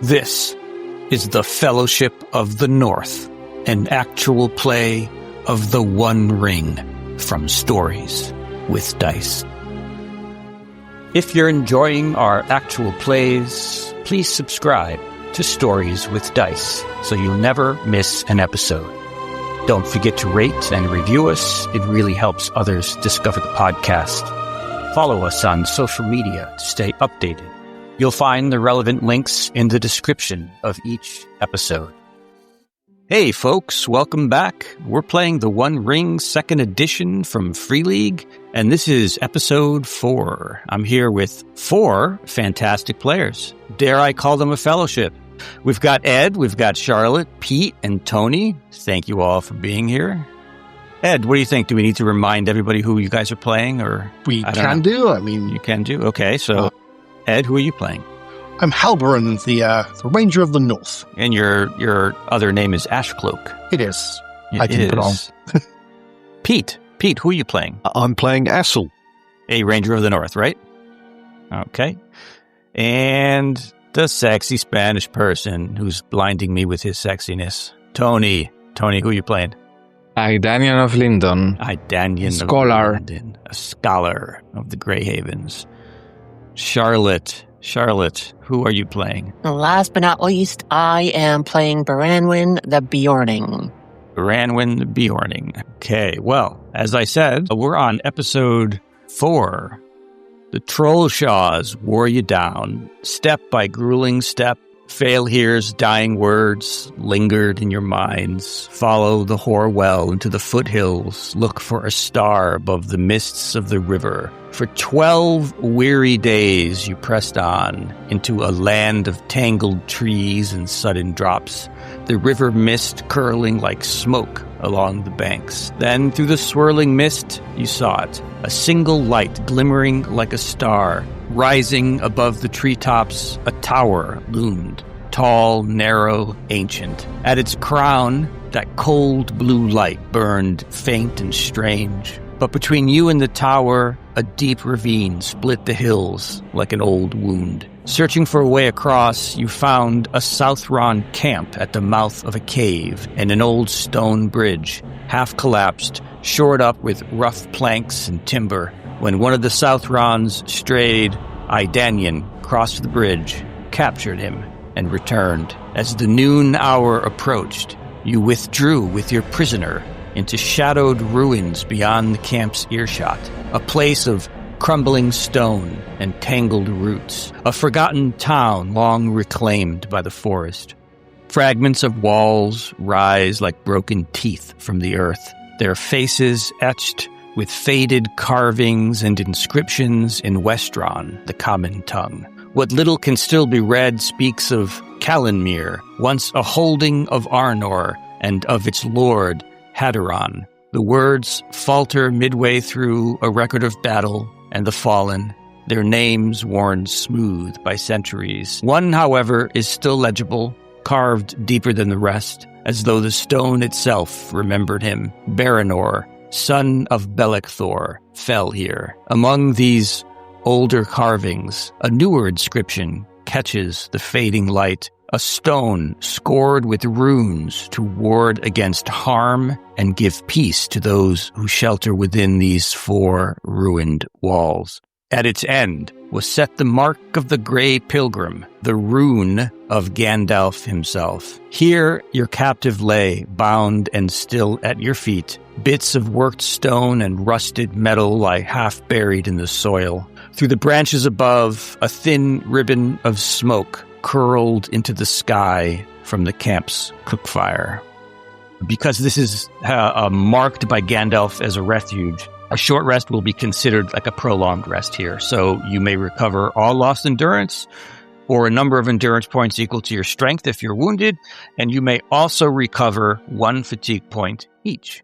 This is the Fellowship of the North, an actual play of the One Ring from Stories with Dice. If you're enjoying our actual plays, please subscribe to Stories with Dice so you'll never miss an episode. Don't forget to rate and review us. It really helps others discover the podcast. Follow us on social media to stay updated. You'll find the relevant links in the description of each episode. Hey folks, welcome back. We're playing the One Ring 2nd edition from Free League, and this is episode 4. I'm here with 4 fantastic players. Dare I call them a fellowship? We've got Ed, we've got Charlotte, Pete, and Tony. Thank you all for being here. Ed, what do you think? Do we need to remind everybody who you guys are playing? Or We can do. You can do? Okay, so Ed, who are you playing? I'm Halberin, the Ranger of the North. And your other name is Ashcloak. It is. I didn't put on. Pete, who are you playing? I'm playing Assel. A Ranger of the North, right? Okay. And the sexy Spanish person who's blinding me with his sexiness. Tony, who are you playing? Idanian of Lindon. Idanian Scholar. of Lindon. A scholar of the Grey Havens. Charlotte, who are you playing? Last but not least, I am playing Baranwin the Bjorning. Baranwin the Bjorning. Okay, well, as I said, we're on episode 4. The Trollshaws wore you down, step by grueling step. Failhere's dying words lingered in your minds. Follow the hoar well into the foothills. Look for a star above the mists of the river. For 12 weary days you pressed on into a land of tangled trees and sudden drops. The river mist curling like smoke along the banks. Then through the swirling mist you saw it. A single light glimmering like a star. Rising above the treetops, a tower loomed. Tall, narrow, ancient. At its crown, that cold blue light burned faint and strange. But between you and the tower, a deep ravine split the hills like an old wound. Searching for a way across, you found a Southron camp at the mouth of a cave and an old stone bridge, half collapsed, shored up with rough planks and timber. When one of the Southrons strayed, Idanian crossed the bridge, captured him, and returned. As the noon hour approached, you withdrew with your prisoner into shadowed ruins beyond the camp's earshot, a place of crumbling stone and tangled roots, a forgotten town long reclaimed by the forest. Fragments of walls rise like broken teeth from the earth, their faces etched with faded carvings and inscriptions in Westron, the common tongue. What little can still be read speaks of Calenmere, once a holding of Arnor, and of its lord, Haderon. The words falter midway through a record of battle and the fallen, their names worn smooth by centuries. One, however, is still legible, carved deeper than the rest, as though the stone itself remembered him. Baranor, son of Belecthor, fell here. Among these older carvings, a newer inscription catches the fading light, a stone scored with runes to ward against harm and give peace to those who shelter within these 4 ruined walls. At its end was set the mark of the Grey Pilgrim, the rune of Gandalf himself. Here your captive lay, bound and still at your feet. Bits of worked stone and rusted metal lie half buried in the soil. Through the branches above, a thin ribbon of smoke curled into the sky from the camp's cookfire. Because this is marked by Gandalf as a refuge, a short rest will be considered like a prolonged rest here. So you may recover all lost endurance or a number of endurance points equal to your strength if you're wounded, and you may also recover 1 fatigue point each.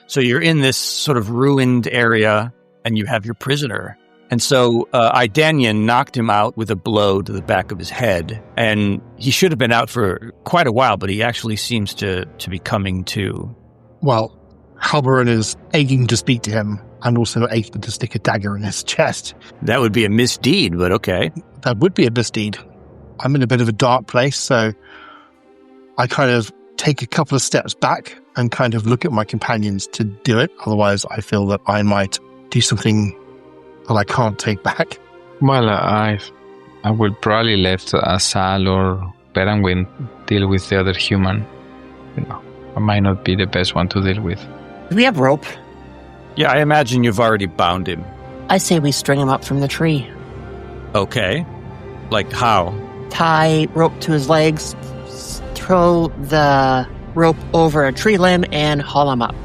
So you're in this sort of ruined area, and you have your prisoner. And so Idanian knocked him out with a blow to the back of his head, and he should have been out for quite a while, but he actually seems to be coming to. Well, Halberin is aching to speak to him, and also aching to stick a dagger in his chest. That would be a misdeed, but okay. That would be a misdeed. I'm in a bit of a dark place, so I kind of take a couple of steps back and kind of look at my companions to do it. Otherwise, I feel that I might do something that I can't take back. Well, I will probably let Sal or Beranwin deal with the other human. I might not be the best one to deal with. Do we have rope? Yeah, I imagine you've already bound him. I say we string him up from the tree. Okay. Like how? Tie rope to his legs, throw the rope over a tree limb, and haul him up.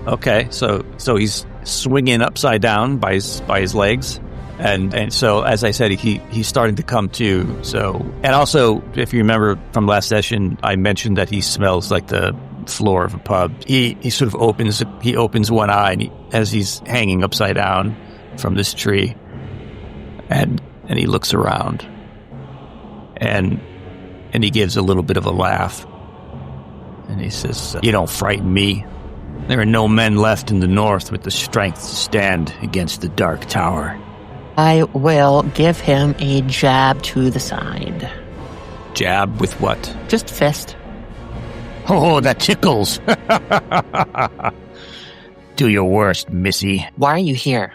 Okay, so he's swinging upside down by his legs. And so, as I said, he's starting to come to. So, and also, if you remember from last session, I mentioned that he smells like the floor of a pub. He sort of opens one eye as he's hanging upside down from this tree, and he looks around, and he gives a little bit of a laugh, and he says, "You don't frighten me. There are no men left in the north with the strength to stand against the Dark Tower." I will give him a jab to the side. Jab with what? Just fist. Oh, that tickles. Do your worst, missy. Why are you here?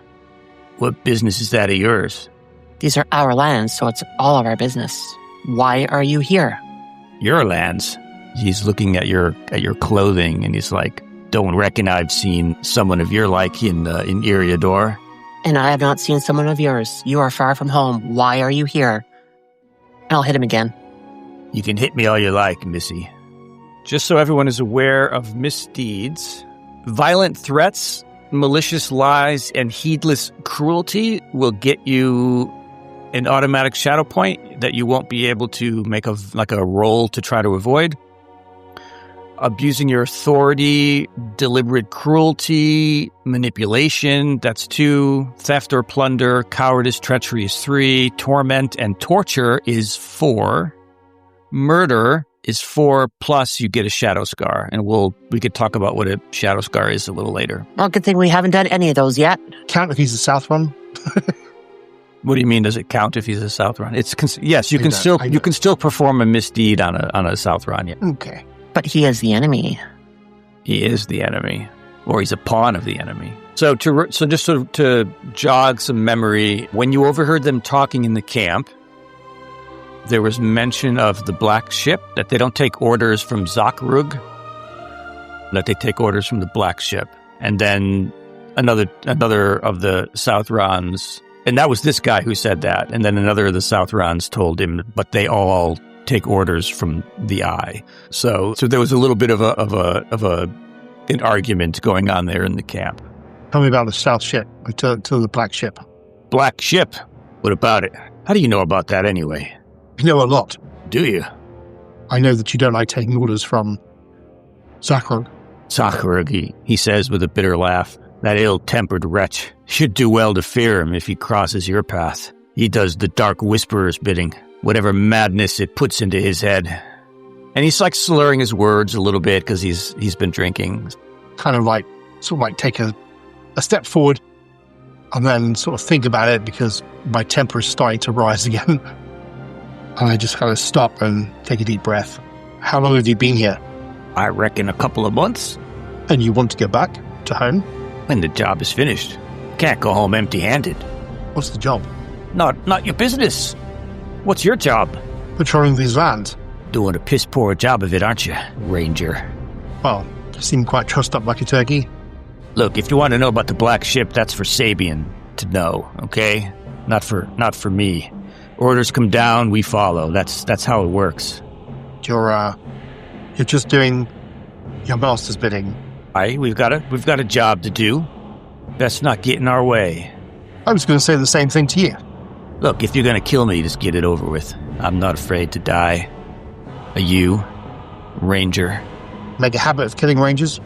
What business is that of yours? These are our lands, so it's all of our business. Why are you here? Your lands? He's looking at your clothing, and he's like, "Don't reckon I've seen someone of your like in Eriador." And I have not seen someone of yours. You are far from home. Why are you here? And I'll hit him again. You can hit me all you like, missy. Just so everyone is aware of misdeeds, violent threats, malicious lies, and heedless cruelty will get you an automatic shadow point that you won't be able to make a roll to try to avoid. Abusing your authority, deliberate cruelty, manipulation, that's 2. Theft or plunder, cowardice, treachery is 3. Torment and torture is 4. Murder is 4, plus you get a shadow scar. And we could talk about what a shadow scar is a little later. Well, good thing we haven't done any of those yet. Count if he's a Southron. What do you mean? Does it count if he's a Southron? Yes, you can still perform a misdeed on a Southron. Yeah. Okay. But he is the enemy. He is the enemy, or he's a pawn of the enemy. So just sort of to jog some memory, when you overheard them talking in the camp, there was mention of the Black Ship, that they don't take orders from Zakrug, that they take orders from the Black Ship. And then another of the Southrons, and that was this guy who said that, and then another of the Southrons told him, but they all take orders from the Eye. So there was a little bit of an argument going on there in the camp. Tell me about the South Ship, to the Black Ship. Black Ship? What about it? How do you know about that anyway? You know a lot. Do you? I know that you don't like taking orders from Zakrug. Zakrug, he says with a bitter laugh. That ill-tempered wretch. Should do well to fear him if he crosses your path. He does the Dark Whisperer's bidding. Whatever madness it puts into his head. And he's like slurring his words a little bit because he's been drinking. Kind of like, take a step forward and then sort of think about it because my temper is starting to rise again. And I just kind of stop and take a deep breath. How long have you been here? I reckon a couple of months. And you want to go back to home? When the job is finished. Can't go home empty-handed. What's the job? Not your business. What's your job? Patrolling these lands. Doing a piss-poor job of it, aren't you, Ranger? Well, you seem quite trussed up like a turkey. Look, if you want to know about the Black Ship, that's for Sabian to know, okay? Not for me. Orders come down, we follow. That's how it works. You're just doing your master's bidding. Aye, we've got a job to do. Best not get in our way. I was going to say the same thing to you. Look, if you're going to kill me, just get it over with. I'm not afraid to die. Are you, Ranger? Make a habit of killing rangers?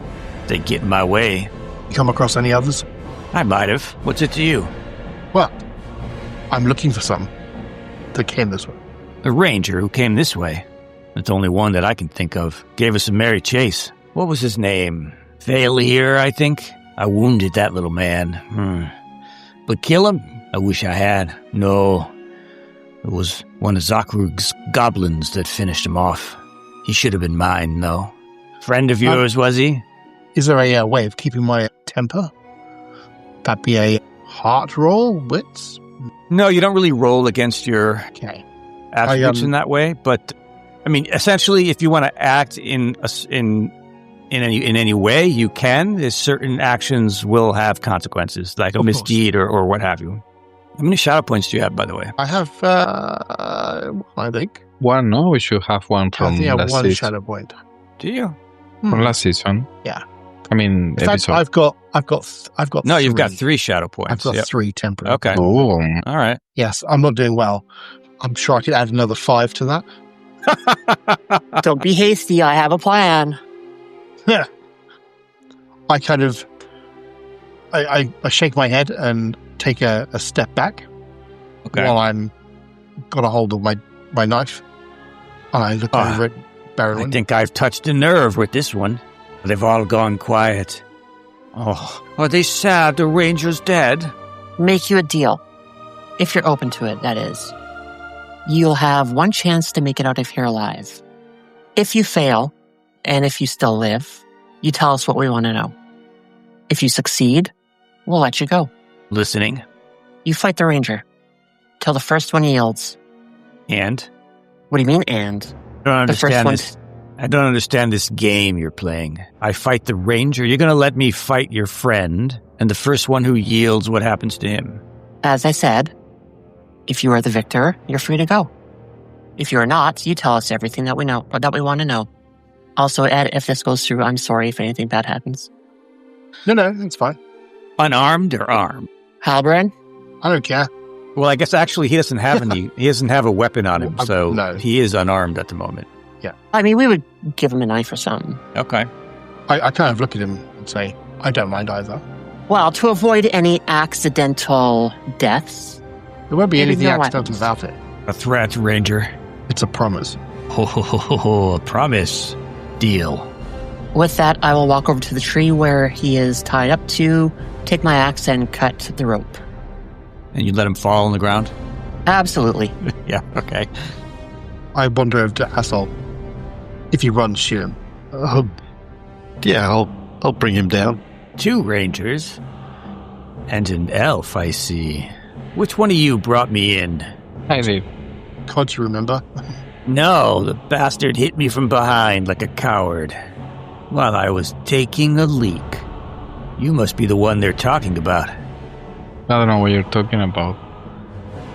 They get in my way. You come across any others? I might have. What's it to you? Well, I'm looking for some that came this way. A ranger who came this way. That's the only one that I can think of. Gave us a merry chase. What was his name? Valir, I think? I wounded that little man. But kill him? I wish I had. No. It was one of Zakrug's goblins that finished him off. He should have been mine, though. Friend of yours, was he? Is there a way of keeping my temper? That be a heart roll, wits? No, you don't really roll against your attributes in that way. But I mean, essentially, if you want to act in any way, you can. There's certain actions will have consequences, like a misdeed or what have you. How many shadow points do you have, by the way? I have, I think. One, no? We should have one from I think I have last one season. shadow point. Do you? From last season? Yeah. I mean, In fact, I've got. No, three. you've got 3 shadow points. I've got 3 temporary. Okay. Oh. All right. Yes, I'm not doing well. I'm sure I could add another 5 to that. Don't be hasty. I have a plan. Yeah. I kind of. I shake my head and take a step back while I'm got a hold of my knife. And I look over at Barrowin. I think I've touched a nerve with this one. They've all gone quiet. Oh, are they sad the ranger's dead? Make you a deal. If you're open to it, that is. You'll have one chance to make it out of here alive. If you fail, and if you still live, you tell us what we want to know. If you succeed, we'll let you go. Listening. You fight the ranger till the first one yields. And? What do you mean, and? I don't understand this. I don't understand this game you're playing. I fight the ranger. You're going to let me fight your friend, and the first one who yields, what happens to him? As I said, if you are the victor, you're free to go. If you are not, you tell us everything that we know or that we want to know. Also, Ed, if this goes through, I'm sorry if anything bad happens. No, it's fine. Unarmed or armed? Halbrand? I don't care. Well, I guess actually he doesn't have any. He doesn't have a weapon on him, so no. He is unarmed at the moment. Yeah. I mean, we would give him a knife or something. Okay. I kind of look at him and say, I don't mind either. Well, to avoid any accidental deaths. There won't be Maybe anything no accidental weapons. about it. A threat, Ranger. It's a promise. A promise. Deal. With that, I will walk over to the tree where he is tied up to, take my axe and cut the rope. And you let him fall on the ground? Absolutely. Yeah, okay. I wander over to Asshole. If he runs, shoot him. Yeah, I'll bring him down. 2 rangers. And an elf, I see. Which one of you brought me in? I did. Can't you remember? No, the bastard hit me from behind like a coward while I was taking a leak. You must be the one they're talking about. I don't know what you're talking about.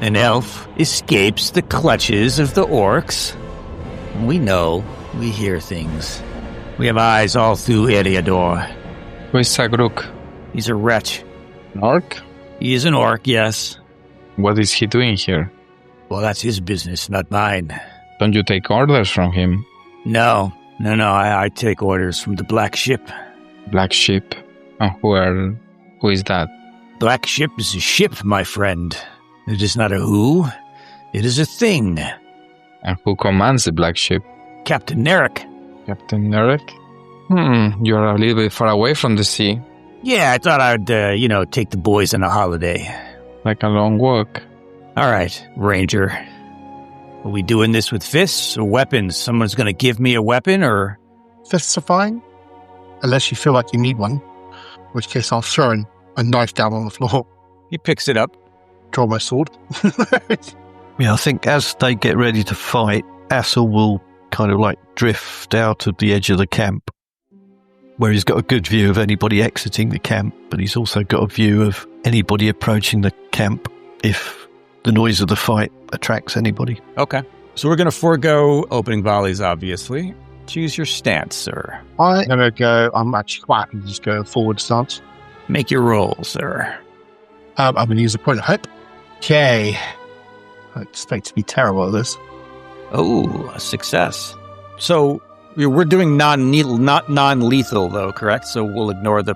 An elf escapes the clutches of the orcs. We know. We hear things. We have eyes all through Eriador. Who is Zagruk? He's a wretch. An orc? He is an orc, yes. What is he doing here? Well, that's his business, not mine. Don't you take orders from him? No. I take orders from the Black Ship. Black Ship? Oh, who is that? Black Ship is a ship, my friend. It is not a who. It is a thing. And who commands the Black Ship? Captain Nerek. Captain Nerek? You're a little bit far away from the sea. Yeah, I thought I'd, take the boys on a holiday. Like a long walk. All right, Ranger. Are we doing this with fists or weapons? Someone's going to give me a weapon, or...? Fists are fine. Unless you feel like you need one. In which case I'll throw a knife down on the floor. He picks it up. Draw my sword. Yeah, I think as they get ready to fight, Assel will kind of like drift out of the edge of the camp, where he's got a good view of anybody exiting the camp, but he's also got a view of anybody approaching the camp if the noise of the fight attracts anybody. Okay. So we're going to forego opening volleys, obviously. Choose your stance, sir. I'm actually quite happy to just go forward stance. Make your roll, sir. I'm going to use a point of hope. Okay. I expect to be terrible at this. Oh, a success. So we're doing not non-lethal, though, correct? So we'll ignore the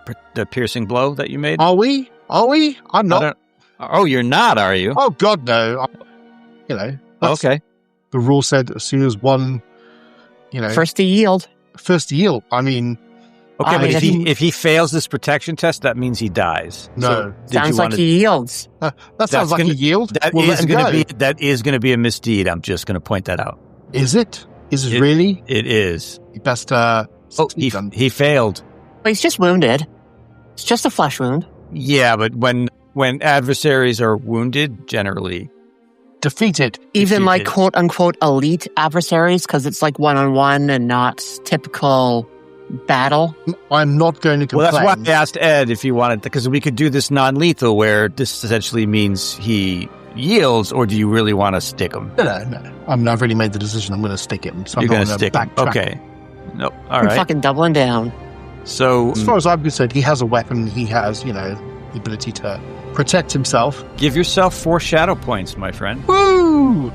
piercing blow that you made? Are we? I'm not. Oh, you're not, are you? Oh, God, no. Okay. The rule said as soon as one, First to yield. First to yield. I mean, Okay, but if he fails this protection test, that means he dies. No. So sounds like he yields. That sounds like a yield. That is going to be a misdeed. I'm just going to point that out. Is it? Is it really? It is. You best. He failed. But he's just wounded. It's just a flesh wound. Yeah, but when adversaries are wounded, generally defeated. Even like quote unquote elite adversaries, because it's like 1-on-1 and not typical battle. I'm not going to complain. Well, that's why I asked Ed if he wanted, because we could do this non-lethal, where this essentially means he yields, or do you really want to stick him? No. I mean, I've already made the decision. I'm going to stick him. So you're going to stick him. Okay. No. All right. Fucking doubling down. So, as far as I'm concerned, he has a weapon. He has, the ability to protect himself. Give yourself 4 shadow points, my friend. Woo!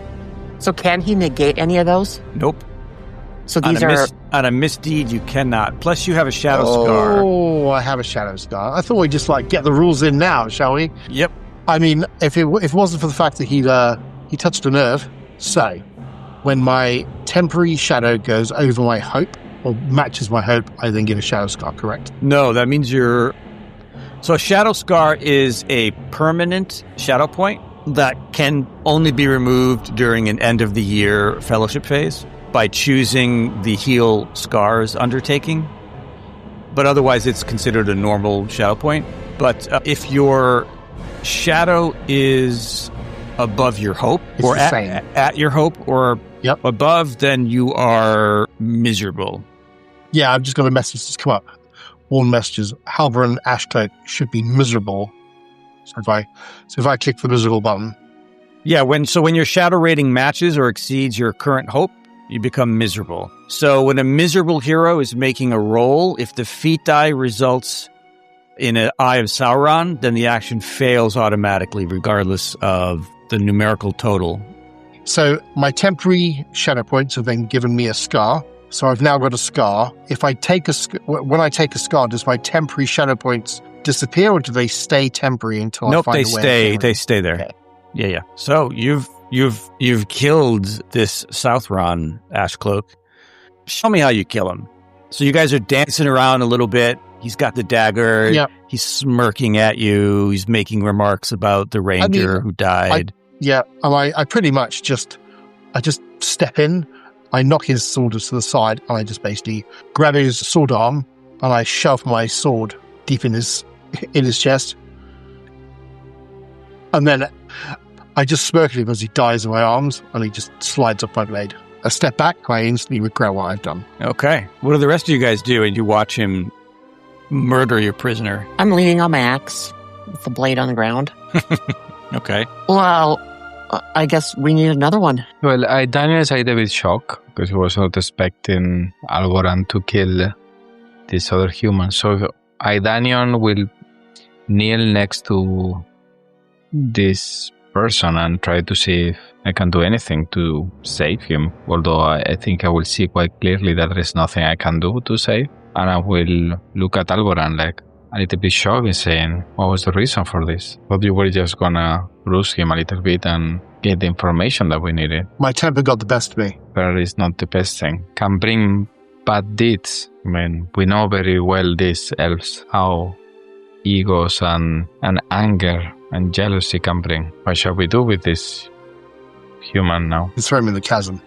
So can he negate any of those? Nope. So these are... on a misdeed, you cannot. Plus, you have a shadow scar. Oh, I have a shadow scar. I thought we'd just, get the rules in now, shall we? Yep. I mean, if it wasn't for the fact that he touched a nerve, so when my temporary shadow goes over my hope, or matches my hope, I then get a shadow scar, correct? No, that means So a shadow scar is a permanent shadow point that can only be removed during an end-of-the-year fellowship phase by choosing the heal scars undertaking. But otherwise, it's considered a normal shadow point. But if your shadow is above your hope, it's or at your hope, or above, then you are miserable. Yeah, I've just got a message that's come up. Warn messages. Halberd Ashcloak should be miserable. So if I click the miserable button. Yeah, when your shadow rating matches or exceeds your current hope, you become miserable. So when a miserable hero is making a roll, if the feat die results in an Eye of Sauron, then the action fails automatically, regardless of the numerical total. So my temporary shadow points have then given me a scar. So I've now got a scar. If I take when I take a scar, does my temporary shadow points disappear, or do they stay temporary until I find a way? They stay there. Okay. Yeah. So you've killed this Southron Ashcloak. Show me how you kill him. So you guys are dancing around a little bit. He's got the dagger. Yep. He's smirking at you. He's making remarks about the ranger who died. I pretty much just step in. I knock his sword to the side, and I just basically grab his sword arm, and I shove my sword deep in his chest. And then I just smirk at him as he dies in my arms, and he just slides off my blade. I step back, and I instantly regret what I've done. Okay. What do the rest of you guys do? And you watch him murder your prisoner. I'm leaning on my axe with the blade on the ground. Okay. Well, I guess we need another one. Well, Daniel is a bit shocked because he was not expecting Alboran to kill this other human. So Daniel will kneel next to this person and try to see if I can do anything to save him. Although I think I will see quite clearly that there is nothing I can do to save. And I will look at Alboran like a little bit shocked and saying, what was the reason for this? Thought you were just gonna bruise him a little bit and get the information that we needed. My temper got the best of me. But it's not the best thing. Can bring bad deeds. I mean, we know very well these elves, how egos and anger and jealousy can bring. What shall we do with this human now? Throw him in the chasm.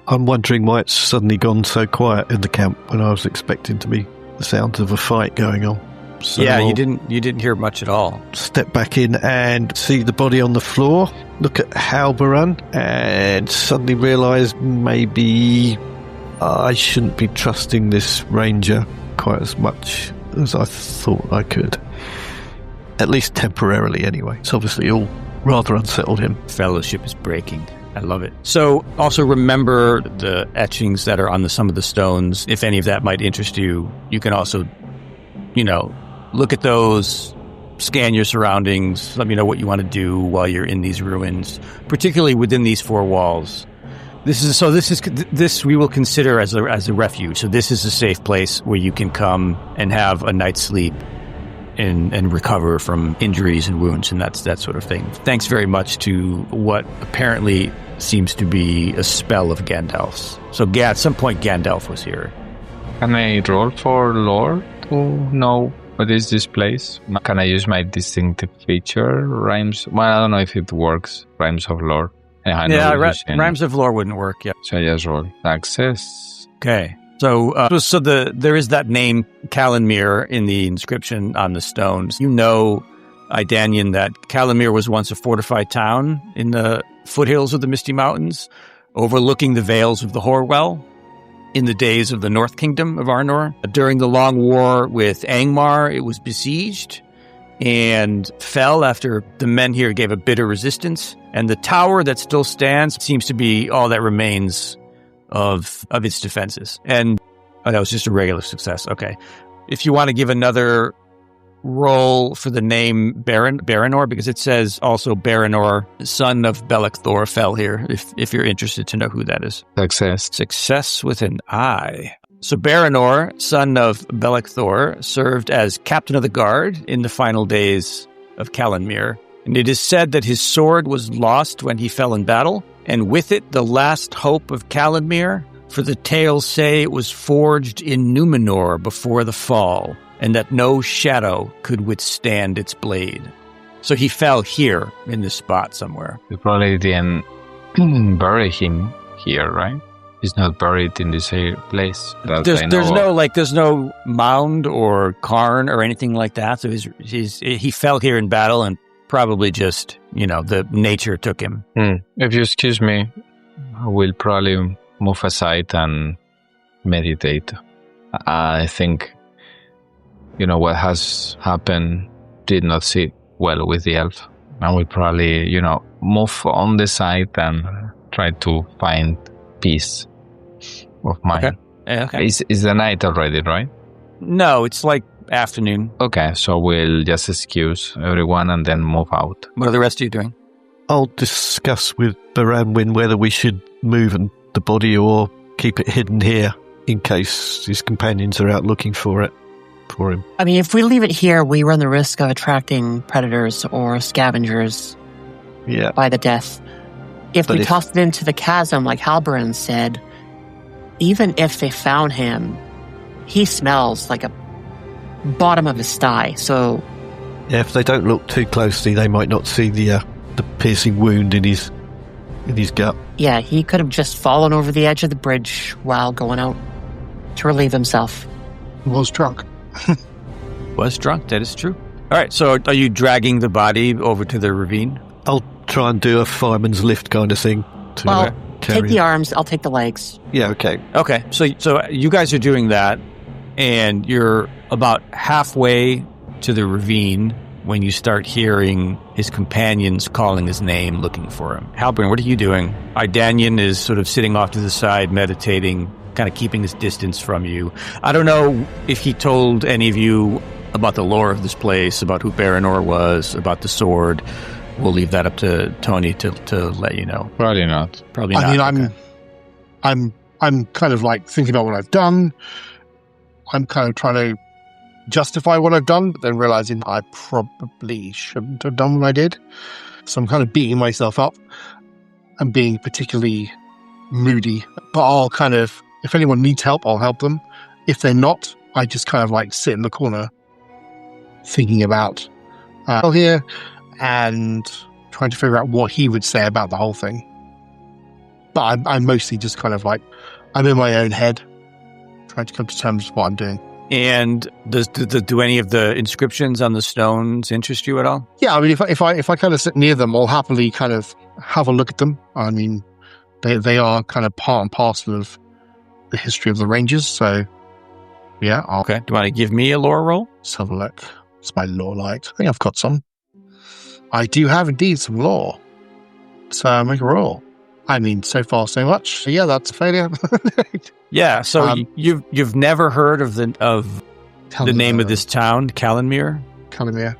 I'm wondering why it's suddenly gone so quiet in the camp when I was expecting to be the sounds of a fight going on. So yeah, you didn't hear much at all. Step back in and see the body on the floor, look at Halboran, and suddenly realise maybe I shouldn't be trusting this ranger quite as much as I thought I could. At least temporarily anyway. It's obviously all rather unsettled him. Fellowship is breaking. I love it. So also remember the etchings that are on some of the stones. If any of that might interest you, you can also, look at those, scan your surroundings, let me know what you want to do while you're in these ruins, particularly within these 4 walls. This we will consider as a refuge. So this is a safe place where you can come and have a night's sleep and recover from injuries and wounds and that sort of thing. Thanks very much to what apparently seems to be a spell of Gandalf's. So at some point Gandalf was here. Can I roll for lore to know what is this place? Can I use my distinctive feature rhymes? Well, I don't know if it works. Rhymes of lore. Rhymes of lore wouldn't work. Yeah. So I just roll access. Okay. So, there is that name Calanmere in the inscription on the stones. You know, Idanian, that Calanmere was once a fortified town in the foothills of the Misty Mountains, overlooking the vales of the Horwell in the days of the North Kingdom of Arnor. During the long war with Angmar, it was besieged and fell after the men here gave a bitter resistance. And the tower that still stands seems to be all that remains of its defenses. And that was just a regular success. Okay. If you want to give another roll for the name Baranor, because it says also Baranor, son of Belekthor, fell here, if you're interested to know who that is. Success with an I. So Baranor, son of Belekthor, served as captain of the guard in the final days of Calanmere. And it is said that his sword was lost when he fell in battle, and with it the last hope of Calanmere, for the tales say it was forged in Numenor before the fall, and that no shadow could withstand its blade. So he fell here, in this spot somewhere. We probably didn't bury him here, right? He's not buried in this place. There's no mound or cairn or anything like that. So he fell here in battle, and probably just, the nature took him. If you excuse me, I will probably move aside and meditate. I think, what has happened did not sit well with the elf. I will probably, move on the side and try to find peace of mind. Okay. Is the night already, right? No, it's like afternoon. Okay, so we'll just excuse everyone and then move out. What are the rest of you doing? I'll discuss with Baranwin whether we should move the body or keep it hidden here in case his companions are out looking for him. I mean, if we leave it here, we run the risk of attracting predators or scavengers by the death. If we toss it into the chasm, like Halberin said, even if they found him, he smells like a bottom of his thigh. So, if they don't look too closely, they might not see the piercing wound in his gut. Yeah, he could have just fallen over the edge of the bridge while going out to relieve himself. He was drunk. Was drunk, that is true. All right, so are you dragging the body over to the ravine? I'll try and do a fireman's lift kind of thing. Take the arms, I'll take the legs. Yeah, okay. Okay, so you guys are doing that, and you're about halfway to the ravine when you start hearing his companions calling his name, looking for him. Halberin, what are you doing? Idanian is sort of sitting off to the side, meditating, kind of keeping his distance from you. I don't know if he told any of you about the lore of this place, about who Baranor was, about the sword. We'll leave that up to Tony to let you know. Probably not. I mean, I'm kind of like thinking about what I've done. I'm kind of trying to justify what I've done, but then realizing I probably shouldn't have done what I did. So I'm kind of beating myself up and being particularly moody. But I'll kind of, if anyone needs help, I'll help them. If they're not, I just kind of like sit in the corner thinking about here and trying to figure out what he would say about the whole thing. But I'm mostly just kind of like, I'm in my own head, trying to come to terms with what I'm doing. And do any of the inscriptions on the stones interest you at all? Yeah, I mean, if I kind of sit near them, I'll happily kind of have a look at them. I mean, they are kind of part and parcel of the history of the Rangers, so yeah. Okay, do you want to give me a lore roll? Let's have a look. What's my lore like? I think I've got some. I do have indeed some lore. So make a roll. I mean, so far so much. Yeah, that's a failure. Yeah, so you've never heard of the name of this town, Calanmere? Calanmere.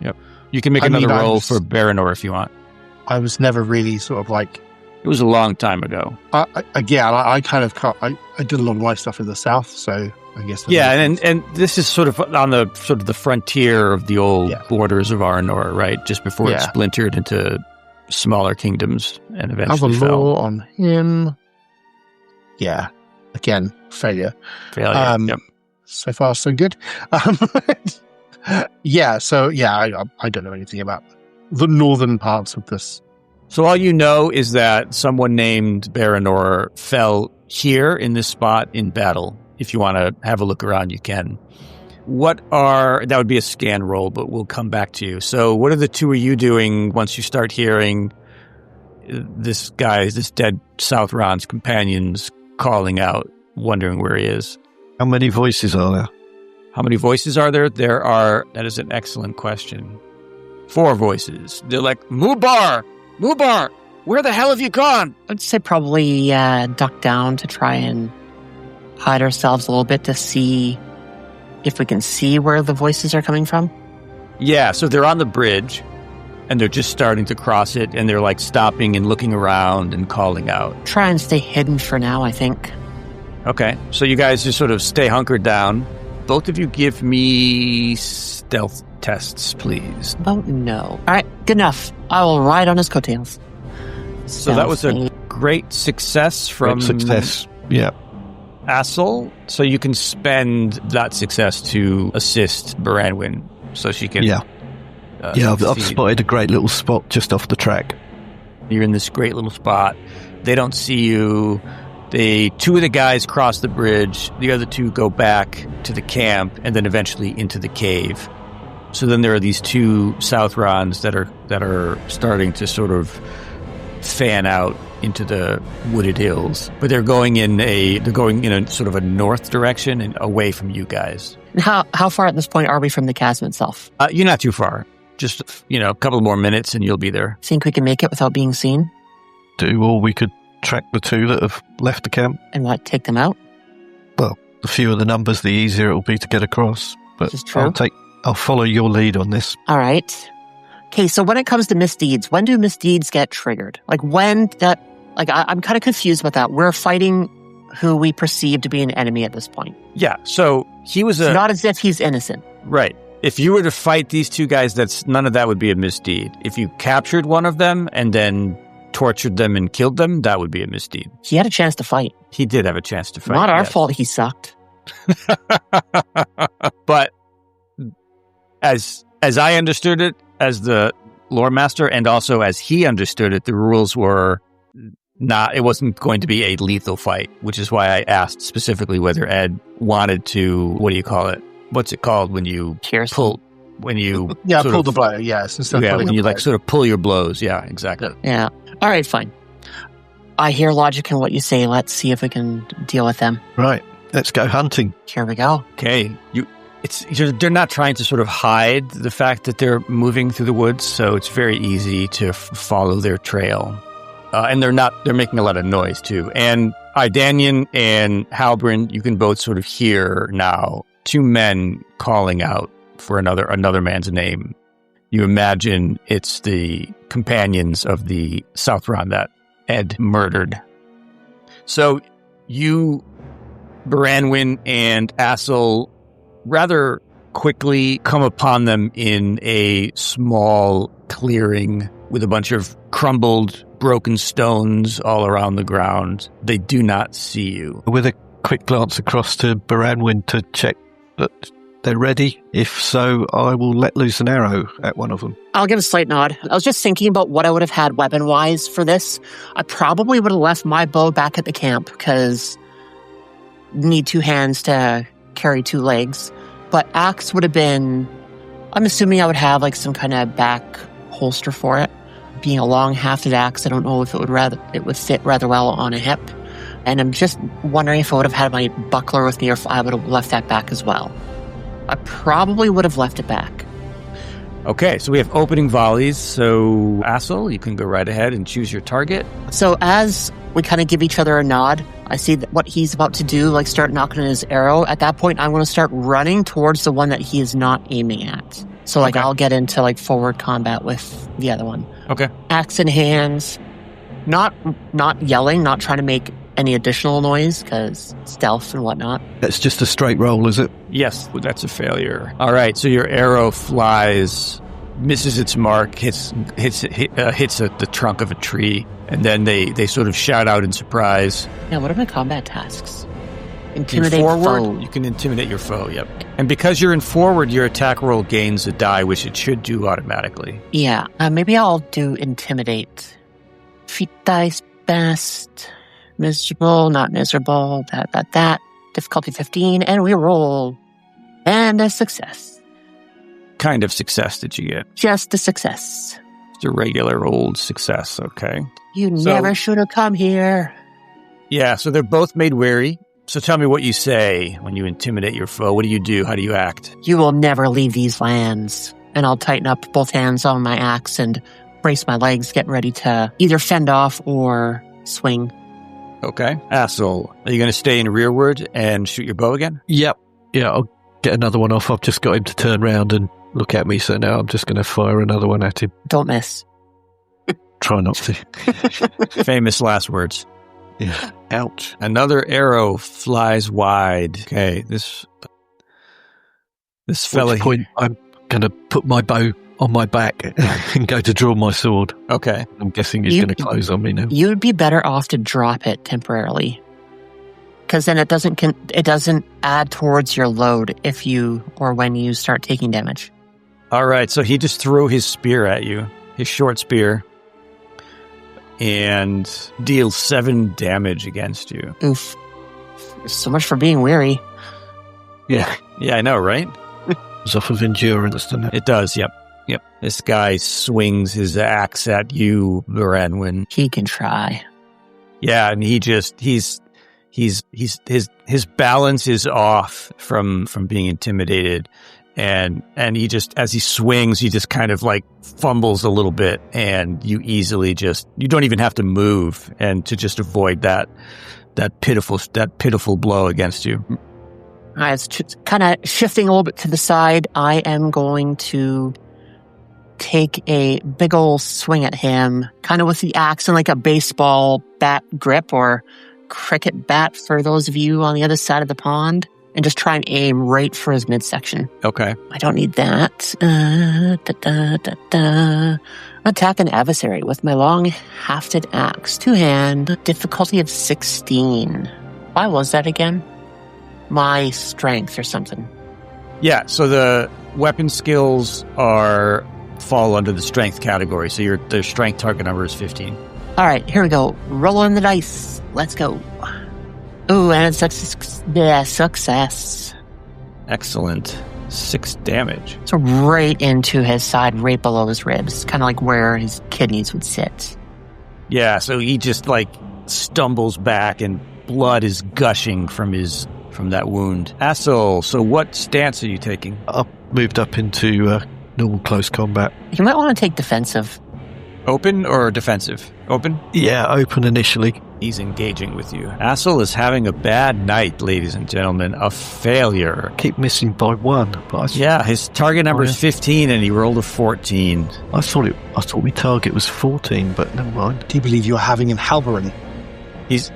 Yep. You can make another roll for Baranor if you want. I was never really sort of like. It was a long time ago. I did a lot of my stuff in the south, so I guess. Yeah, and this is sort of on the frontier of the old borders of Arnor, right? Just before it splintered into smaller kingdoms and eventually fell. Law on him. Yeah. Again, failure. Failure. So far, so good. I don't know anything about the northern parts of this. So all you know is that someone named Baranor fell here in this spot in battle. If you want to have a look around, you can. That would be a scan roll, but we'll come back to you. So what are the two of you doing once you start hearing this dead Southron's companions calling out, wondering where he is? How many voices are there? How many voices are there? That is an excellent question. 4 voices. They're like, Mubar! Mubar! Where the hell have you gone? I'd say probably duck down to try and hide ourselves a little bit to see if we can see where the voices are coming from. Yeah, so they're on the bridge, and they're just starting to cross it, and they're like stopping and looking around and calling out. Try and stay hidden for now, I think. Okay, so you guys just sort of stay hunkered down. Both of you give me stealth tests, please. Oh, no. All right, good enough. I will ride on his coattails. So that was a great success from... Great success, yeah. Assel, so you can spend that success to assist Baranwin, so she can... I've spotted a great little spot just off the track. You're in this great little spot. They don't see you. 2 of the guys cross the bridge. The other 2 go back to the camp and then eventually into the cave. So then there are these 2 Southrons that are starting to sort of fan out into the wooded hills, but they're going in a sort of a north direction and away from you guys. How far at this point are we from the chasm itself? You're not too far. Just a couple more minutes and you'll be there. Think we can make it without being seen? Or we could track the 2 that have left the camp. And take them out? Well, the fewer the numbers, the easier it will be to get across. But this is true. I'll follow your lead on this. All right. Okay, so when it comes to misdeeds, when do misdeeds get triggered? I'm kind of confused about that. We're fighting who we perceive to be an enemy at this point. Yeah, so he was it's not as if he's innocent. Right. If you were to fight these 2 guys, none of that would be a misdeed. If you captured one of them and then tortured them and killed them, that would be a misdeed. He had a chance to fight. He did have a chance to fight. Not our fault he sucked. But as I understood it, as the lore master, and also as he understood it, the rules were it wasn't going to be a lethal fight, which is why I asked specifically whether Ed wanted to, what do you call it? What's it called when you pull the blow, yes. When you sort of pull your blows. Yeah, exactly. Yeah. All right, fine. I hear logic in what you say. Let's see if we can deal with them. Right. Let's go hunting. Here we go. Okay. They're not trying to sort of hide the fact that they're moving through the woods, so it's very easy to follow their trail. And they're making a lot of noise too. And Idanian and Halbrand, you can both sort of hear now 2 men calling out for another man's name. You imagine it's the companions of the Southron that Ed murdered. So you, Baranwin and Assel, rather quickly come upon them in a small clearing with a bunch of crumbled, broken stones all around the ground. They do not see you. With a quick glance across to Baranwin to check that they're ready. If so, I will let loose an arrow at one of them. I'll give a slight nod. I was just thinking about what I would have had weapon-wise for this. I probably would have left my bow back at the camp because need 2 hands to carry 2 legs. But axe would have been... I'm assuming I would have some kind of back holster for it. Being a long-hafted axe, I don't know if it would fit rather well on a hip. And I'm just wondering if I would have had my buckler with me or if I would have left that back as well. I probably would have left it back. Okay, so we have opening volleys. So, Assel, you can go right ahead and choose your target. So as we kind of give each other a nod, I see that what he's about to do, start knocking on his arrow. At that point, I'm going to start running towards the one that he is not aiming at. So, okay. I'll get into, forward combat with the other one. Okay. Axe in hands. Not yelling, not trying to make any additional noise, because stealth and whatnot. That's just a straight roll, is it? Yes, that's a failure. All right, so your arrow flies, misses its mark, hits the trunk of a tree, and then they sort of shout out in surprise. Yeah, what are my combat tasks? Intimidate forward, foe. you can intimidate your foe, yep. And because you're in forward, your attack roll gains a die, which it should do automatically. Yeah, maybe I'll do intimidate. Feat dice best. Miserable, not miserable. That. Difficulty 15, and we roll. And a success. Kind of success did you get? Just a success. Just a regular old success, okay. You never should have come here. Yeah, so they're both made wary. So tell me what you say when you intimidate your foe. What do you do? How do you act? You will never leave these lands. And I'll tighten up both hands on my axe and brace my legs, get ready to either fend off or swing. Okay. Asshole, are you going to stay in rearward and shoot your bow again? Yep. Yeah, I'll get another one off. I've just got him to turn round and look at me, so now I'm just going to fire another one at him. Don't miss. Try not to. Famous last words. Yeah. Ouch. Another arrow flies wide. Okay, this fella. At which point, I'm going to put my bow on my back and go to draw my sword. Okay. I'm guessing he's going to close on me now. You'd be better off to drop it temporarily, because then it doesn't add towards your load if you or when you start taking damage. All right, so he just threw his spear at you, his short spear, and deals 7 damage against you. Oof. So much for being weary. Yeah, I know, right? It's off of endurance, doesn't it? It does, yep. This guy swings his axe at you, Lorenwin. He can try. Yeah, and his balance is off from being intimidated. And he just, as he swings, he just kind of like fumbles a little bit, and you don't even have to move and to just avoid that pitiful blow against you. It's kind of shifting a little bit to the side. I am going to take a big old swing at him, kind of with the axe and like a baseball bat grip or cricket bat for those of you on the other side of the pond, and just try and aim right for his midsection. Okay. I don't need that. Attack an adversary with my long hafted axe. 2-hand. Difficulty of 16. Why was that again? My strength or something. Yeah, so the weapon skills fall under the strength category. So the strength target number is 15. All right, here we go. Rolling the dice. Let's go. Ooh, and it's success. Excellent. 6 damage. So right into his side, right below his ribs, kind of like where his kidneys would sit. Yeah, so he just like stumbles back, and blood is gushing from that wound. Asshole, so what stance are you taking? I've moved up into normal close combat. You might want to take defensive. Open or defensive? Open? Yeah, open initially. He's engaging with you. Asshole is having a bad night, ladies and gentlemen. A failure. Keep missing by 1. Yeah, his target number is 15, and he rolled a 14. I thought my target was 14, but never mind. Do you believe you're having an Halberin? He's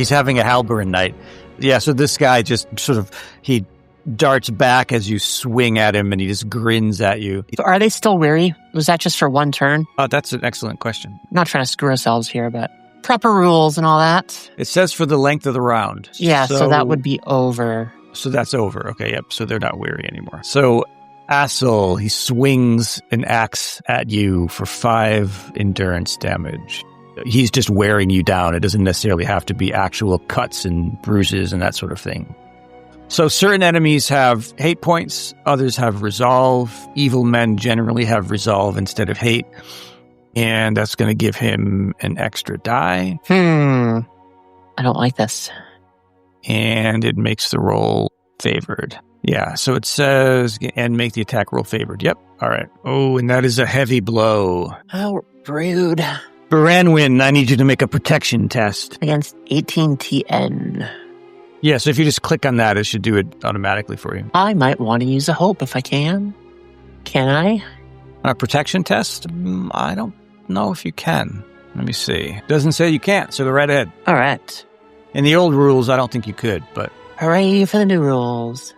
having a Halberin night. Yeah, so this guy just he darts back as you swing at him, and he just grins at you. So are they still weary? Was that just for one turn? Oh, that's an excellent question. Not trying to screw ourselves here, but proper rules and all that. It says for the length of the round. Yeah, so that would be over. So that's over. Okay, yep. So they're not weary anymore. So Asshole, he swings an axe at you for 5 endurance damage. He's just wearing you down. It doesn't necessarily have to be actual cuts and bruises and that sort of thing. So certain enemies have hate points, others have resolve. Evil men generally have resolve instead of hate. And that's going to give him an extra die. I don't like this. And it makes the roll favored. Yeah, so it says, and make the attack roll favored. Yep, all right. Oh, and that is a heavy blow. Oh, rude. Baranwin, I need you to make a protection test. Against 18 TN. Yeah, so if you just click on that, it should do it automatically for you. I might want to use a hope if I can. Can I? A protection test? I don't know if you can. Let me see. Doesn't say you can't, so go right ahead. All right. In the old rules, I don't think you could, but... Hooray for the new rules.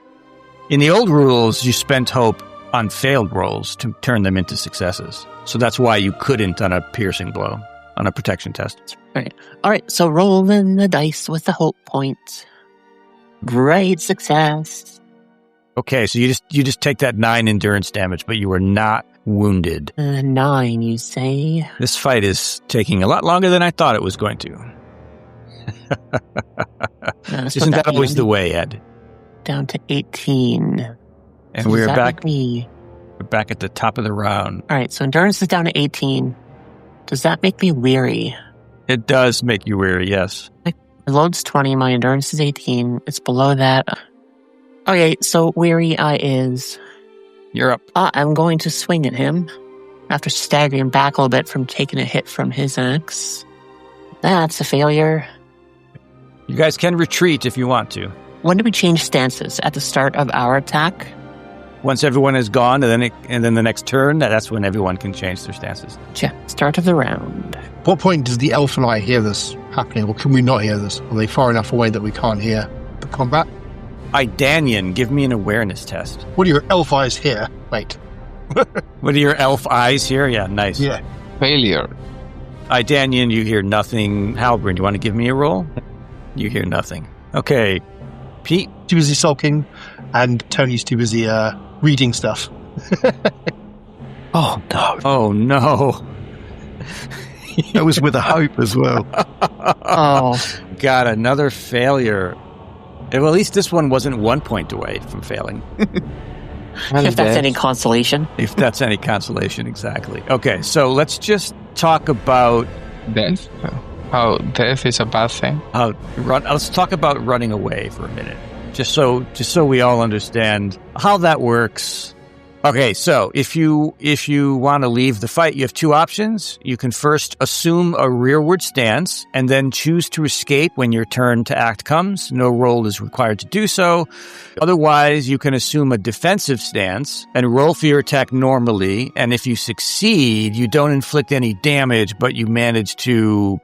In the old rules, you spent hope on failed rolls to turn them into successes. So that's why you couldn't on a piercing blow, on a protection test. All right, so rolling the dice with the hope point. Great success. Okay, so you just take that 9 endurance damage, but you were not wounded. 9, you say? This fight is taking a lot longer than I thought it was going to. Isn't that always the way, Ed? Down to 18. And we're back. We're back at the top of the round. All right, so endurance is down to 18. Does that make me weary? It does make you weary, yes. My load's 20, my endurance is 18. It's below that. Okay, so weary I is. You're up. I'm going to swing at him after staggering back a little bit from taking a hit from his axe. That's a failure. You guys can retreat if you want to. When do we change stances? At the start of our attack? Once everyone is gone, and then the next turn, that's when everyone can change their stances. Start of the round. What point does the elf and I hear this happening, or can we not hear this? Are they far enough away that we can't hear the combat? Idanian, give me an awareness test. What do your elf eyes hear? Wait. What are your elf eyes here? Yeah, nice. Yeah. Failure. Idanian, you hear nothing. Halbrin, do you want to give me a roll? You hear nothing. Okay. Pete? Too busy sulking, and Tony's too busy reading stuff. Oh, no. Oh, no. That was with a hope as well. Oh. Got another failure. Well, at least this one wasn't 1 point away from failing. If that's any consolation. If that's any consolation, exactly. Okay, so let's just talk about... Death? How death is a bad thing? Let's talk about running away for a minute. Just so we all understand how that works. Okay, so if you want to leave the fight, you have 2 options. You can first assume a rearward stance and then choose to escape when your turn to act comes. No roll is required to do so. Otherwise, you can assume a defensive stance and roll for your attack normally. And if you succeed, you don't inflict any damage, but you manage to,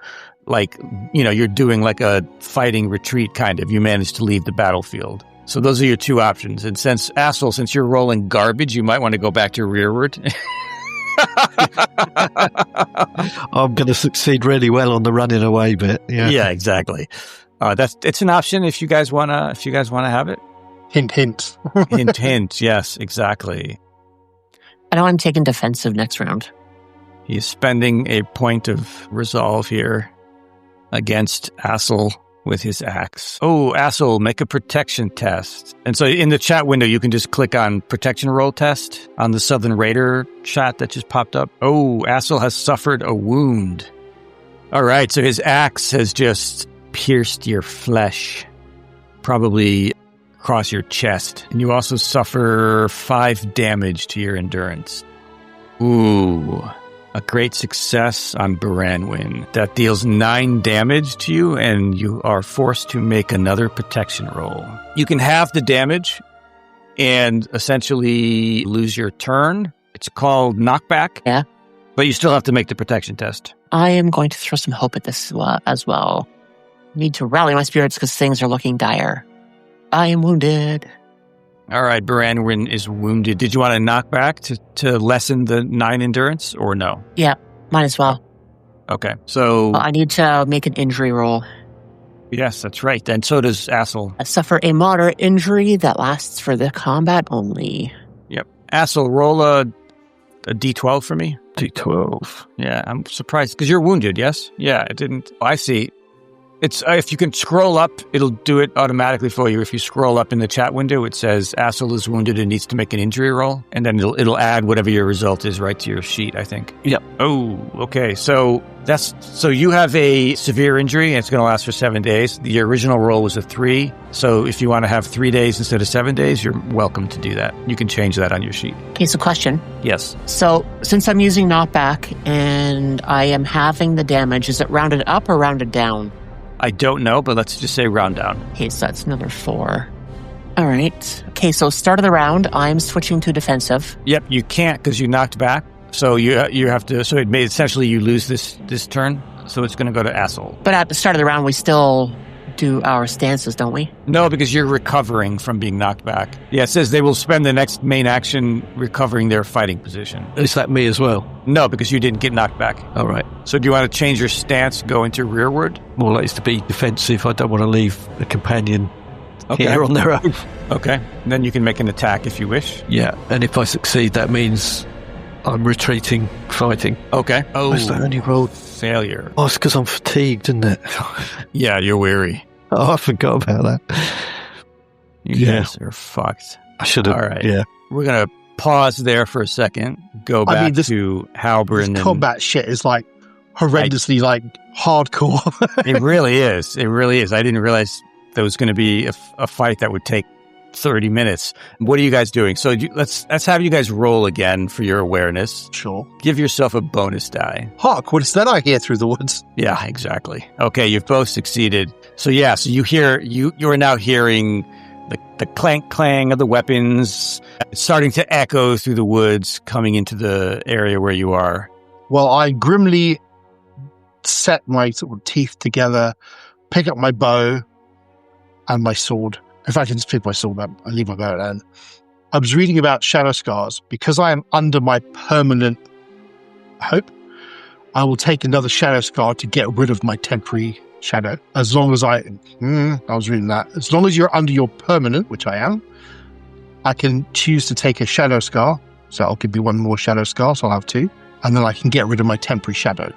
you're doing like a fighting retreat kind of. You manage to leave the battlefield. So those are your 2 options. And since you're rolling garbage, you might want to go back to rearward. I'm going to succeed really well on the running away bit. Yeah, exactly. It's an option if you guys want to have it. Hint, hint. Hint, hint. Yes, exactly. I know I'm taking defensive next round. He's spending a point of resolve here against Assel with his axe. Oh, Assel, make a protection test. And so in the chat window, you can just click on protection roll test on the Southern Raider chat that just popped up. Oh, Assel has suffered a wound. All right, so his axe has just pierced your flesh, probably across your chest. And you also suffer 5 damage to your endurance. Ooh. A great success on Baranwin. That deals 9 damage to you, and you are forced to make another protection roll. You can halve the damage and essentially lose your turn. It's called knockback. Yeah. But you still have to make the protection test. I am going to throw some hope at this as well. Need to rally my spirits because things are looking dire. I am wounded. All right, Baranwin is wounded. Did you want to knock back to lessen the 9 endurance, or no? Yeah, might as well. Okay, so... I need to make an injury roll. Yes, that's right. And so does Assel. I suffer a moderate injury that lasts for the combat only. Yep. Assel, roll a D12 for me. D12. Yeah, I'm surprised, because you're wounded, yes? Yeah, it didn't... I see. It's if you can scroll up, it'll do it automatically for you. If you scroll up in the chat window, it says Assel is wounded and needs to make an injury roll, and then it'll add whatever your result is right to your sheet, I think. Yep. Oh, okay. So you have a severe injury, and it's going to last for 7 days. The original roll was a 3, so if you want to have 3 days instead of 7 days, you're welcome to do that. You can change that on your sheet. Okay, so question. Yes. So since I'm using knockback and I am halving the damage, is it rounded up or rounded down? I don't know, but let's just say round down. Okay, so that's another 4. All right. Okay, so start of the round, I'm switching to defensive. Yep, you can't because you knocked back. So you have to. So it may essentially you lose this turn. So it's going to go to Assel. But at the start of the round, we still do our stances, don't we? No, because you're recovering from being knocked back. Yeah, it says they will spend the next main action recovering their fighting position. Is that me as well? No, because you didn't get knocked back. All right. So do you want to change your stance, go into rearward? More likely to be defensive. I don't want to leave a companion here on their own. Okay. And then you can make an attack if you wish. Yeah, and if I succeed, that means I'm retreating, fighting. Okay. Oh, Where's that only rolled? failure. Oh, it's because I'm fatigued, isn't it? Yeah, you're weary. Oh, I forgot about that. You guys are fucked. I should have. All right. Yeah. We're going to pause there for a second, go back to Halbern. This combat shit is like horrendously like hardcore. It really is. It really is. I didn't realize there was going to be a fight that would take 30 minutes. What are you guys doing? So let's have you guys roll again for your awareness. Sure. Give yourself a bonus die. Hark, what is that I hear through the woods? Yeah, exactly. Okay, you've both succeeded. So yeah, so you're now hearing the clank clang of the weapons starting to echo through the woods, coming into the area where you are. Well, I grimly set my sort of teeth together, pick up my bow and my sword. In fact, I just pick my sword up. I leave my bow at hand. I was reading about shadow scars. Because I am under my permanent hope, I will take another shadow scar to get rid of my temporary shadow. As long as I was reading that. As long as you're under your permanent, which I am, I can choose to take a shadow scar. So I'll give you one more shadow scar, so I'll have 2. And then I can get rid of my temporary shadow.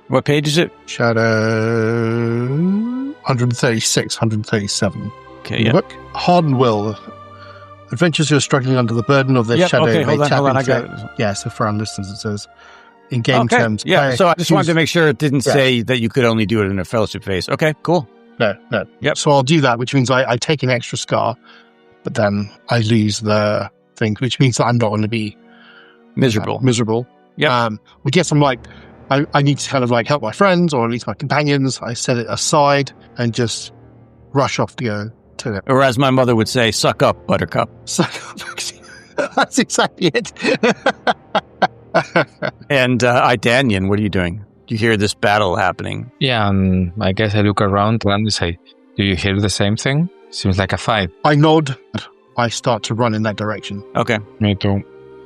What page is it? Shadow 136, 137. Okay, yeah. Book. Hardened will. Adventurers who are struggling under the burden of their shadow. Okay, may hold on, I got it. Yeah, so for our listeners, it says, in game terms. Yeah, so I just wanted to make sure it didn't say that you could only do it in a fellowship phase. Okay, cool. No. Yep. So I'll do that, which means I take an extra scar, but then I lose the thing, which means that I'm not going to be miserable. Yeah. I guess I'm like, I need to kind of like help my friends or at least my companions. I set it aside and just rush off to go to it. Or as my mother would say, suck up, buttercup. Suck up. That's exactly it. And Idanian, what are you doing? You hear this battle happening. Yeah, I guess I look around and say, do you hear the same thing? Seems like a fight. I nod. I start to run in that direction. Okay. Me too.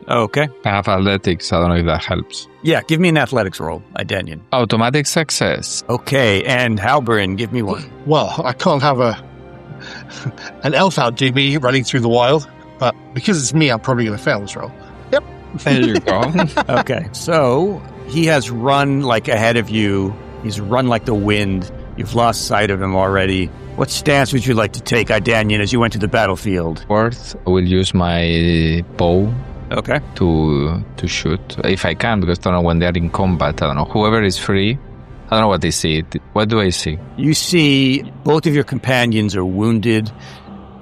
Okay. I have athletics. I don't know if that helps. Yeah, give me an athletics roll, Idanian. Automatic success. Okay, and Halbern, give me one. Well, I can't have an elf outdo me running through the wild, but because it's me, I'm probably going to fail this roll. Yep. There you go. Okay, so he has run like ahead of you. He's run like the wind. You've lost sight of him already. What stance would you like to take, Idanian, as you went to the battlefield? Fourth, I will use my bow. Okay. To shoot, if I can, because I don't know when they're in combat. I don't know. Whoever is free, I don't know what they see. What do I see? You see both of your companions are wounded,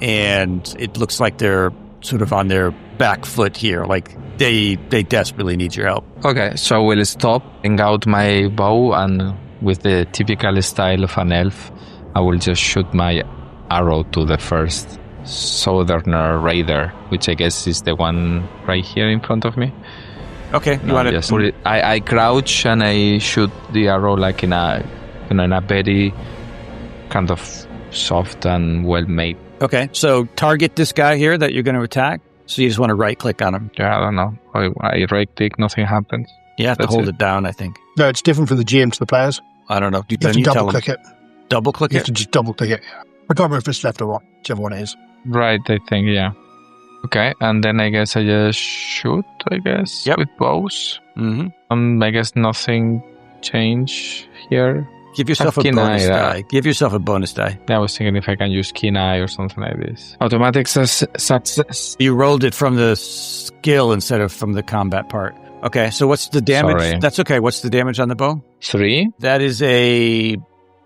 and it looks like they're sort of on their back foot here. Like they desperately need your help. Okay, so I will stop, bring out my bow, and with the typical style of an elf, I will just shoot my arrow to the first Southerner raider, which I guess is the one right here in front of me. Okay, you want to put it? I crouch and I shoot the arrow like in a very kind of soft and well made. Okay, so target this guy here that you're going to attack. So you just want to right click on him. Yeah, I don't know. I right click, nothing happens. You have to hold it down, I think. No, it's different from the GM to the players. I don't know. You have to double click it. Double click it? You have to just double click it. I can't remember if it's left or right, whichever one it is. Right, I think, yeah. Okay, and then I guess I just shoot, with bows. Mm-hmm. I guess nothing change here. Give yourself a bonus die. Give yourself a bonus die. I was thinking if I can use keen eye or something like this. Automatic success. You rolled it from the skill instead of from the combat part. Okay, so what's the damage? Sorry. That's okay. What's the damage on the bow? 3. That is a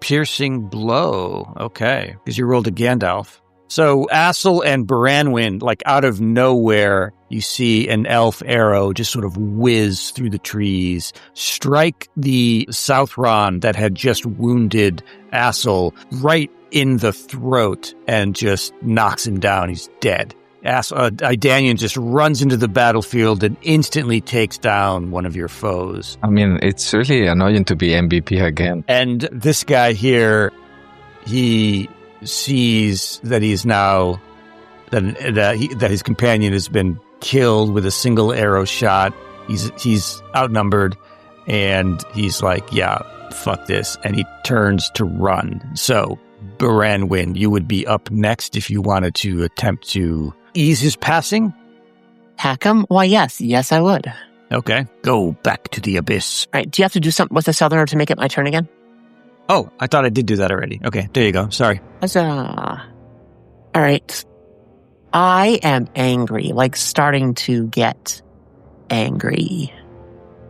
piercing blow. Okay, because you rolled a Gandalf. So Assel and Baranwin, like out of nowhere, you see an elf arrow just sort of whiz through the trees, strike the Southron that had just wounded Assel right in the throat and just knocks him down. He's dead. Idanian just runs into the battlefield and instantly takes down one of your foes. I mean, it's really annoying to be MVP again. And this guy here, he sees that he's now that his companion has been killed with a single arrow shot. He's outnumbered, and he's like, yeah, fuck this, and he turns to run. So Baranwin, you would be up next if you wanted to attempt to ease his passing. Hack him? Why, yes. Yes, I would. Okay. Go back to the abyss. All right, do you have to do something with the Southerner to make it my turn again? Oh, I thought I did do that already. Okay, there you go. Sorry. Huzzah. All right. I am angry, like starting to get angry.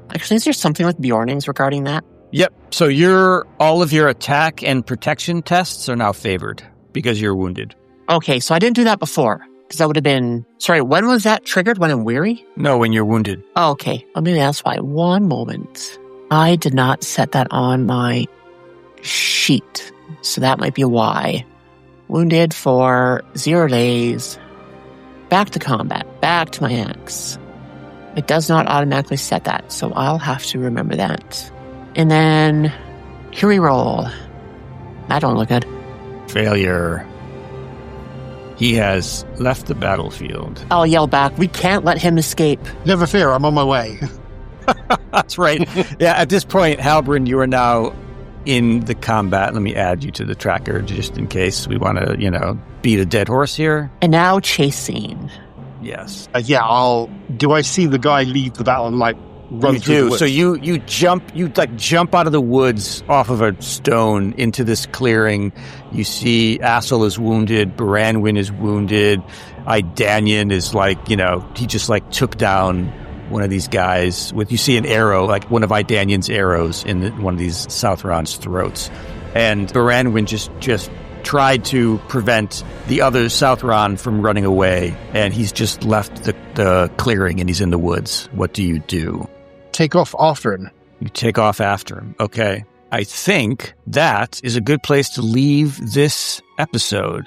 Actually, is there something with Bjornings regarding that? Yep. So all of your attack and protection tests are now favored because you're wounded. Okay, so I didn't do that before. Because that would have been... Sorry, when was that triggered? When I'm weary? No, when you're wounded. Oh, okay. Well, maybe that's why. One moment. I did not set that on my sheet. So that might be why. Wounded for 0 days. Back to combat. Back to my axe. It does not automatically set that, so I'll have to remember that. And then... Here we roll. That don't look good. Failure. He has left the battlefield. I'll yell back, we can't let him escape. Never fear, I'm on my way. That's right. Yeah, at this point, Halbrand, you are now in the combat. Let me add you to the tracker just in case we want to, beat a dead horse here. And now chase scene. Yes. Do I see the guy leave the battle and run you through do. the woods? So you jump out of the woods off of a stone into this clearing. You see Assel is wounded, Baranwin is wounded, Idanian is he just took down one of these guys you see an arrow, one of Idanian's arrows in one of these Southron's throats. And Baranwin just tried to prevent the other Southron from running away, and he's just left the clearing and he's in the woods. What do you do? Take off after him. You take off after him. Okay. I think that is a good place to leave this episode.